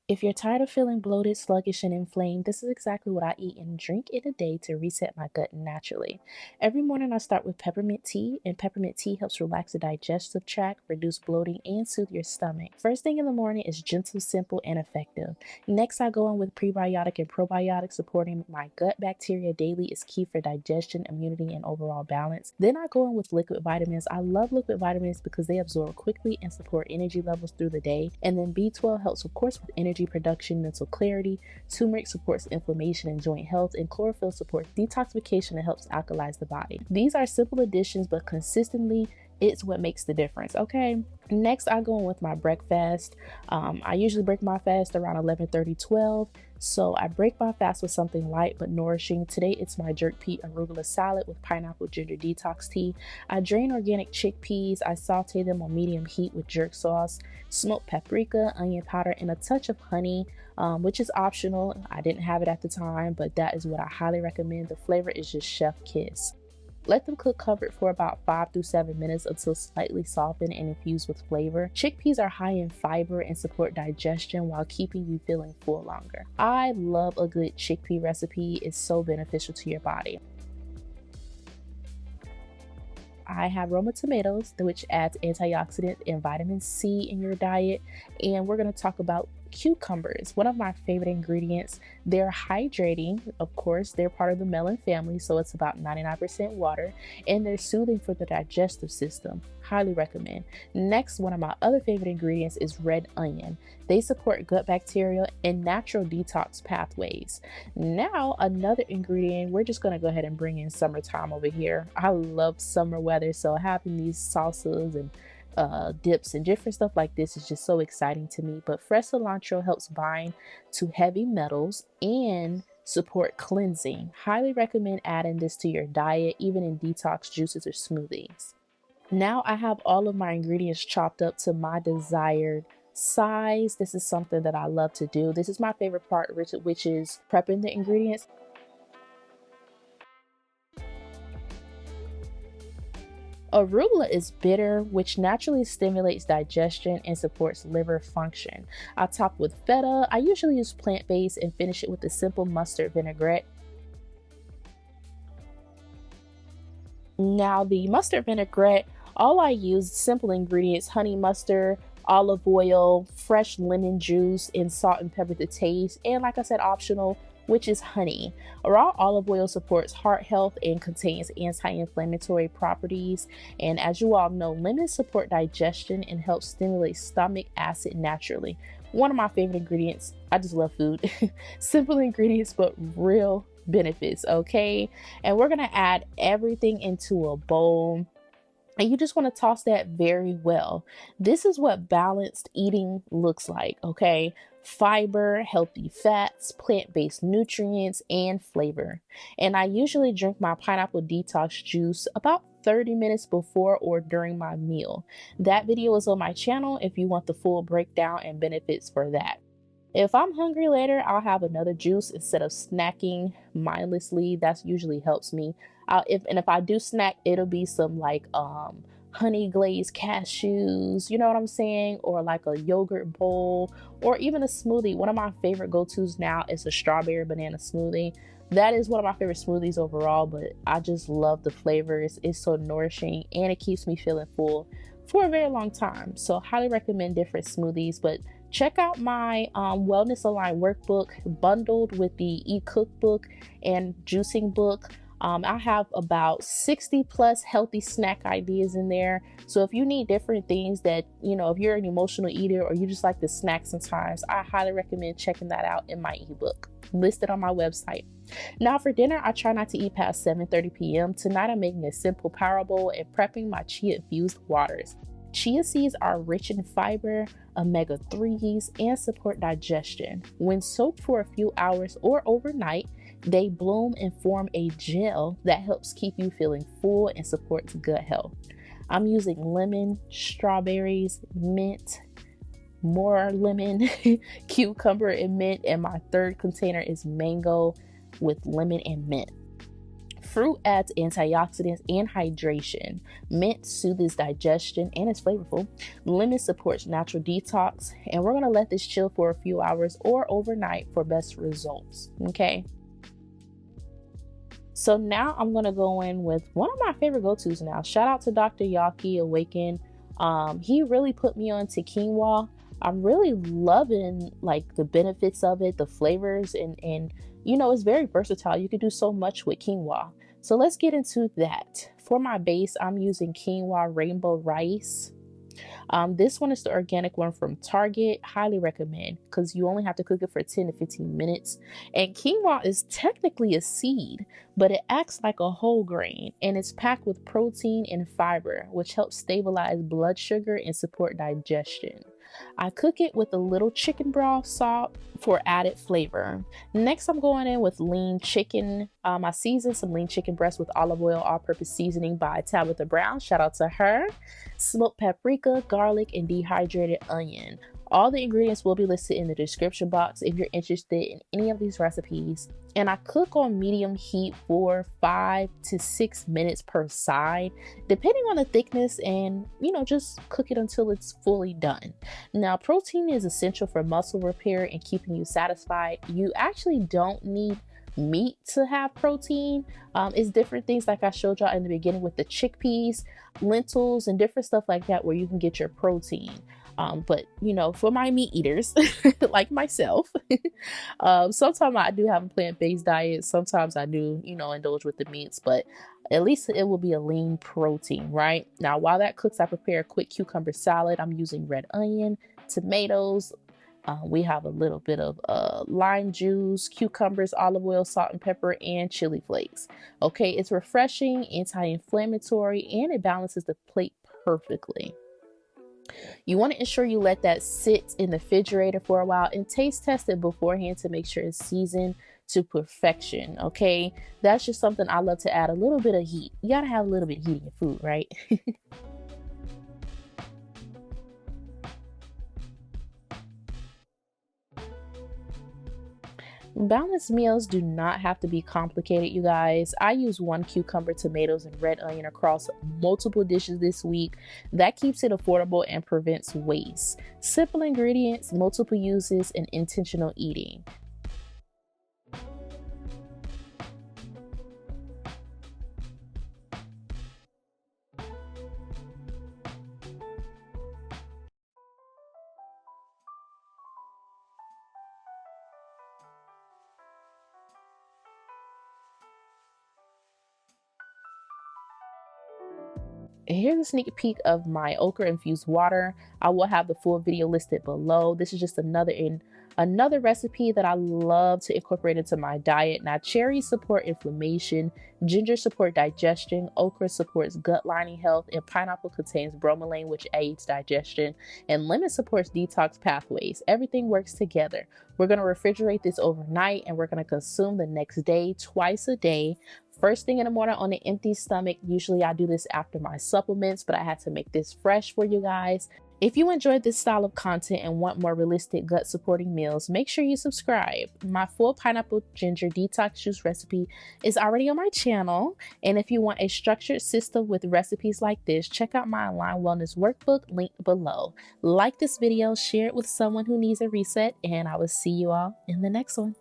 If you're tired of feeling bloated, sluggish, and inflamed, this is exactly what I eat and drink in a day to reset my gut naturally. Every morning, I start with peppermint tea, and peppermint tea helps relax the digestive tract, reduce bloating, and soothe your stomach. First thing in the morning is gentle, simple, and effective. Next, I go in with prebiotic and probiotic. Supporting my gut bacteria daily is key for digestion, immunity, and overall balance. Then I go in with liquid vitamins. I love liquid vitamins because they absorb quickly and support energy levels through the day. And then B12 helps, of course, with energy production, mental clarity. Turmeric supports inflammation and joint health, and chlorophyll supports detoxification and helps alkalize the body. These are simple additions, but consistently, it's what makes the difference. Okay. Next, I go in with my breakfast. I usually break my fast around 11:30, 12. So I break my fast with something light but nourishing. Today, it's my jerk pea arugula salad with pineapple ginger detox tea. I drain organic chickpeas. I saute them on medium heat with jerk sauce, smoked paprika, onion powder, and a touch of honey, which is optional. I didn't have it at the time, but that is what I highly recommend. The flavor is just chef kiss. Let them cook covered for about 5 through 7 minutes until slightly softened and infused with flavor. Chickpeas are high in fiber and support digestion while keeping you feeling full longer. I love a good chickpea recipe. It's so beneficial to your body. I have Roma tomatoes, which adds antioxidant and vitamin C in your diet. And we're going to talk about cucumbers, one of my favorite ingredients. They're hydrating, of course. They're part of the melon family, so it's about 99% water, and they're soothing for the digestive system. Highly recommend. Next, one of my other favorite ingredients is red onion. They support gut bacteria and natural detox pathways. Now, another ingredient, we're just going to go ahead and bring in summertime over here. I love summer weather, so having these salsas and dips and different stuff like this is just so exciting to me. But fresh cilantro helps bind to heavy metals and support cleansing. Highly recommend adding this to your diet, even in detox juices or smoothies. Now I have all of my ingredients chopped up to my desired size. This is something that I love to do. This is my favorite part, which is prepping the ingredients. Arugula is bitter, which naturally stimulates digestion and supports liver function. I top with feta. I usually use plant-based and finish it with a simple mustard vinaigrette. Now the mustard vinaigrette, all I use simple ingredients: honey mustard, olive oil, fresh lemon juice, and salt and pepper to taste. And like I said, optional, which is honey. Raw olive oil supports heart health and contains anti-inflammatory properties. And as you all know, lemons support digestion and help stimulate stomach acid naturally. One of my favorite ingredients. I just love food. Simple ingredients, but real benefits, okay? And we're gonna add everything into a bowl. And you just want to toss that very well. This is what balanced eating looks like, okay? Fiber, healthy fats, plant-based nutrients, and flavor. And I usually drink my pineapple detox juice about 30 minutes before or during my meal. That video is on my channel if you want the full breakdown and benefits for that. If I'm hungry later, I'll have another juice instead of snacking mindlessly. That usually helps me. If I do snack, it'll be some like honey glazed cashews, you know what I'm saying? Or like a yogurt bowl or even a smoothie. One of my favorite go-tos now is a strawberry banana smoothie. That is one of my favorite smoothies overall, but I just love the flavors. It's so nourishing and it keeps me feeling full for a very long time. So highly recommend different smoothies, but check out my Wellness Aligned workbook bundled with the e-cookbook and juicing book. I have about 60 plus healthy snack ideas in there. So if you need different things that, you know, if you're an emotional eater or you just like to snack sometimes, I highly recommend checking that out in my ebook listed on my website. Now for dinner, I try not to eat past 7:30 p.m. Tonight I'm making a simple power bowl and prepping my Chia infused waters. Chia seeds are rich in fiber, omega-3s, and support digestion. When soaked for a few hours or overnight, they bloom and form a gel that helps keep you feeling full and supports gut health. I'm using lemon, strawberries, mint, more lemon, cucumber, and mint, and my third container is mango with lemon and mint. Fruit adds antioxidants and hydration. Mint soothes digestion and is flavorful. Lemon supports natural detox. And we're going to let this chill for a few hours or overnight for best results. Okay. So now I'm going to go in with one of my favorite go-tos now. Shout out to Dr. Yaki Awaken. He really put me on to quinoa. I'm really loving like the benefits of it, the flavors, and you know, it's very versatile. You can do so much with quinoa. So let's get into that. For my base, I'm using quinoa rainbow rice. This one is the organic one from Target. Highly recommend because you only have to cook it for 10 to 15 minutes. And quinoa is technically a seed, but it acts like a whole grain and it's packed with protein and fiber, which helps stabilize blood sugar and support digestion. I cook it with a little chicken broth salt for added flavor. Next, I'm going in with lean chicken. I seasoned some lean chicken breast with olive oil all-purpose seasoning by Tabitha Brown. Shout out to her. Smoked paprika, garlic, and dehydrated onion. All the ingredients will be listed in the description box if you're interested in any of these recipes. And I cook on medium heat for 5 to 6 minutes per side, depending on the thickness, and you know, just cook it until it's fully done. Now, protein is essential for muscle repair and keeping you satisfied. You actually don't need meat to have protein. It's different things like I showed y'all in the beginning with the chickpeas, lentils, and different stuff like that where you can get your protein. But you know, for my meat eaters like myself, sometimes I do have a plant-based diet. Sometimes I do, you know, indulge with the meats, but at least it will be a lean protein, right? Now, while that cooks, I prepare a quick cucumber salad. I'm using red onion, tomatoes. We have a little bit of lime juice, cucumbers, olive oil, salt and pepper, and chili flakes. Okay, it's refreshing, anti-inflammatory, and it balances the plate perfectly. You want to ensure you let that sit in the refrigerator for a while and taste test it beforehand to make sure it's seasoned to perfection. Okay, that's just something I love to add a little bit of heat. You gotta have a little bit of heat in your food, right? Balanced meals do not have to be complicated, you guys. I use 1 cucumber, tomatoes, and red onion across multiple dishes this week. That keeps it affordable and prevents waste. Simple ingredients, multiple uses, and intentional eating. Here's a sneak peek of my okra infused water. I will have the full video listed below. This is just another recipe that I love to incorporate into my diet. Now, cherries support inflammation, ginger support digestion, okra supports gut lining health, and pineapple contains bromelain, which aids digestion, and lemon supports detox pathways. Everything works together. We're going to refrigerate this overnight and we're going to consume the next day, twice a day. First thing in the morning on an empty stomach. Usually I do this after my supplements, but I had to make this fresh for you guys. If you enjoyed this style of content and want more realistic gut supporting meals, make sure you subscribe. My full pineapple ginger detox juice recipe is already on my channel. And if you want a structured system with recipes like this, check out my online wellness workbook linked below. Like this video, share it with someone who needs a reset, and I will see you all in the next one.